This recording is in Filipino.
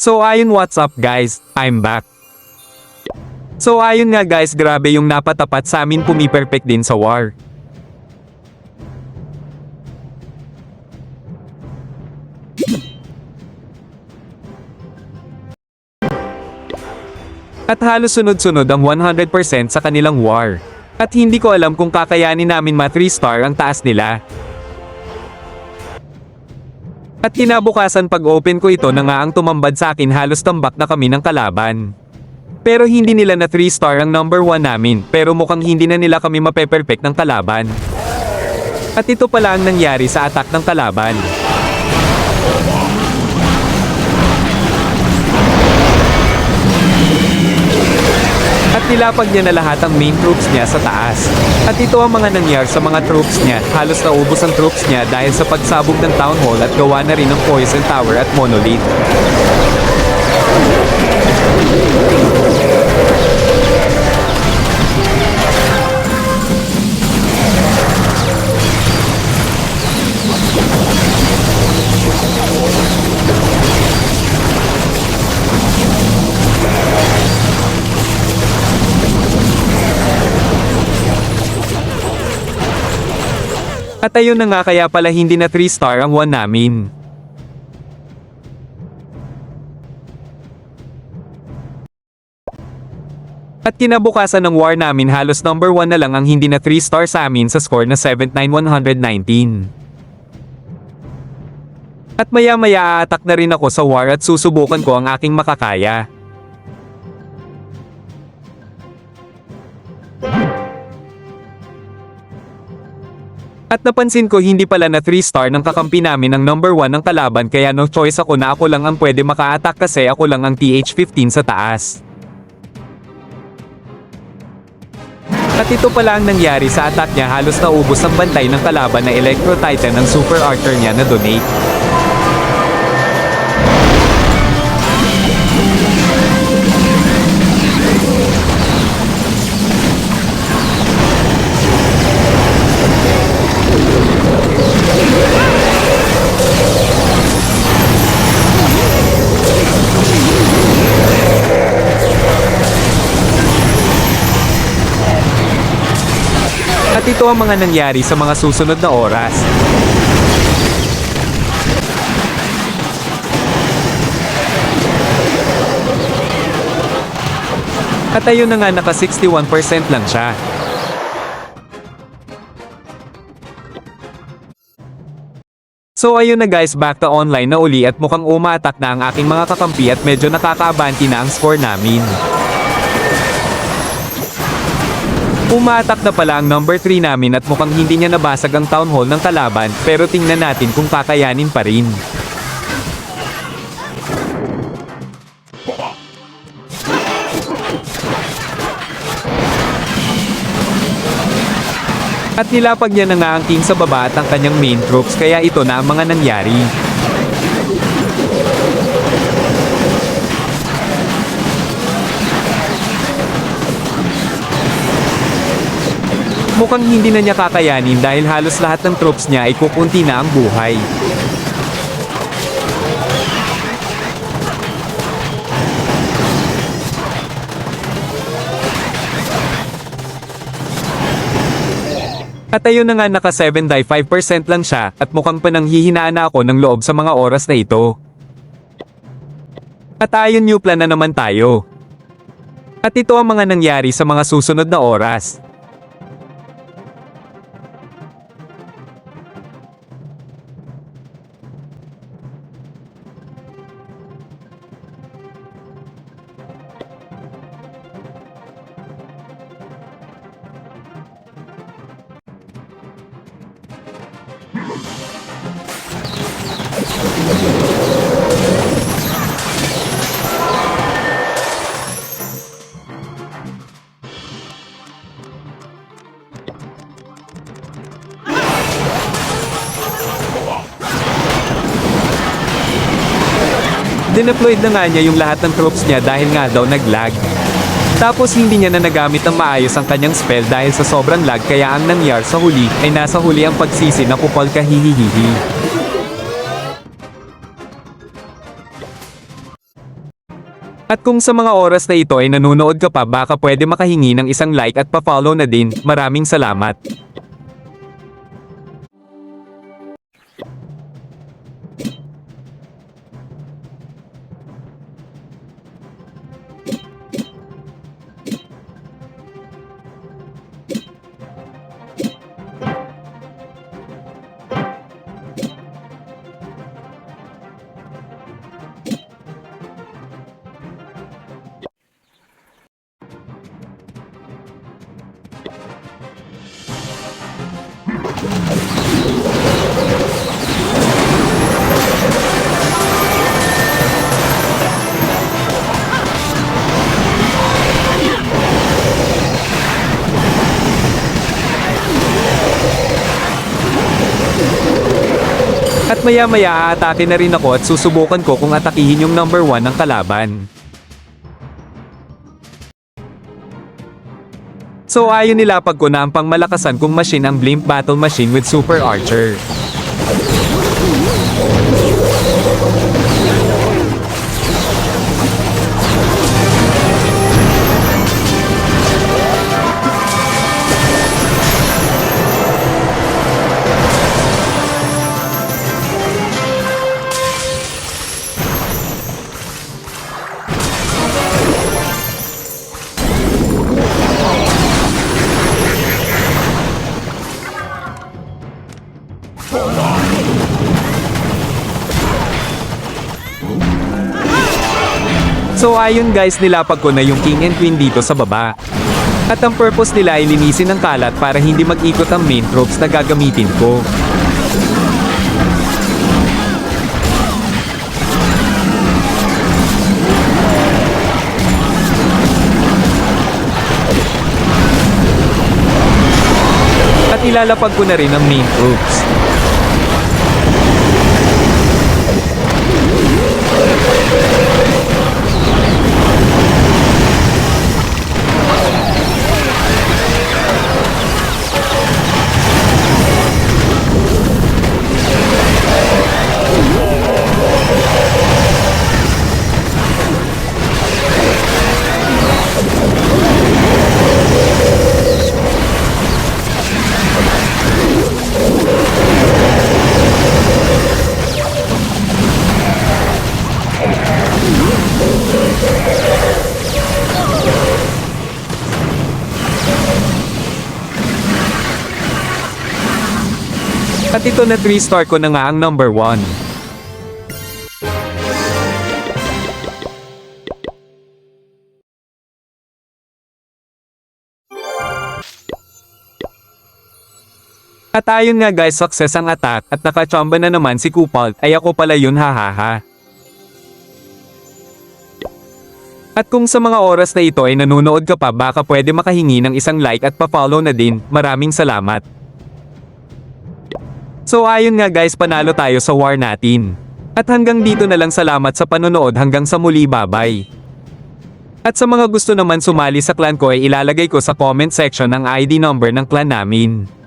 So ayun, what's up guys, I'm back. So ayun nga guys, grabe yung napatapat sa amin, pumiperfect din sa war. At halos sunod-sunod ang 100% sa kanilang war. At hindi ko alam kung kakayanin namin ma 3 star ang taas nila. At kinabukasan pag open ko ito na nga ang tumambad sa akin, halos tambak na kami ng kalaban. Pero hindi nila na 3 star ang number 1 namin, pero mukhang hindi na nila kami mape-perfect ng kalaban. At ito pala ang nangyari sa attack ng kalaban. At nilapag niya na lahat ang main troops niya sa taas. At ito ang mga nangyari sa mga troops niya, halos naubos ang troops niya dahil sa pagsabog ng town hall at gawa na rin ng poison tower at monolith. At ayun na nga, kaya pala hindi na 3 star ang 1 namin. At kinabukasan ng war namin, halos number 1 na lang ang hindi na 3 star sa amin sa score na 79,119. At maya-maya a-attack na rin ako sa war at susubukan ko ang aking makakaya. At napansin ko hindi pala na 3 star ng kakampi namin ang number 1 ng kalaban, kaya no choice ako na ako lang ang pwede maka-attack kasi ako lang ang TH15 sa taas. At ito pala ang nangyari sa attack niya, halos naubos ang bantay ng kalaban na Electro Titan ng Super Archer niya na donate. At ito ang mga nangyari sa mga susunod na oras. At ayun na nga, naka 61% lang siya. So ayun na guys, back to online na uli at mukhang uma-attack na ang aking mga kakampi at medyo nakakaabanti na ang score namin. Uma-attack na pala ang number 3 namin at mukhang hindi niya nabasag ang town hall ng kalaban, pero tingnan natin kung kakayanin pa rin. At nilapag niya na nga ang king sa baba at ang kanyang main troops, kaya ito na ang mga nangyari. Mukhang hindi na niya kakayanin dahil halos lahat ng troops niya ay kukunti na ang buhay. At ayun na nga, naka 75% lang siya at mukhang pananghihinaan na ako ng loob sa mga oras na ito. At ayun, new plan na naman tayo. At ito ang mga nangyari sa mga susunod na oras. Dineployed na nga niya yung lahat ng troops niya dahil nga daw nag-lag. Tapos hindi niya na nagamit ng maayos ang kanyang spell dahil sa sobrang lag, kaya ang nangyari sa huli ay nasa huli ang pagsisi na kupal kahihihihi. At kung sa mga oras na ito ay nanonood ka pa, baka pwede makahingi ng isang like at pa-follow na din. Maraming salamat. At maya-maya aatake na rin ako at susubukan ko kung atakihin yung number 1 ng kalaban. So ayon nilapag ko na ang pangmalakasan kong machine ang Blimp Battle Machine with Super Archer. So ayun guys, nilapag ko na yung King and Queen dito sa baba. At ang purpose nila ay linisin ng kalat para hindi mag-ikot ang main tropes na gagamitin ko. At ilalapag ko na rin ang main tropes. At ito na 3-star ko na nga ang number 1. At ayun nga guys, success ang attack at nakachamba na naman si Kupalt, ay ako pala yun, hahaha. At kung sa mga oras na ito ay nanonood ka pa, baka pwede makahingi ng isang like at pa-follow na din. Maraming salamat. So ayun nga guys, panalo tayo sa war natin. At hanggang dito na lang, salamat sa panonood, hanggang sa muli, bye-bye. At sa mga gusto naman sumali sa clan ko ay ilalagay ko sa comment section ang ID number ng clan namin.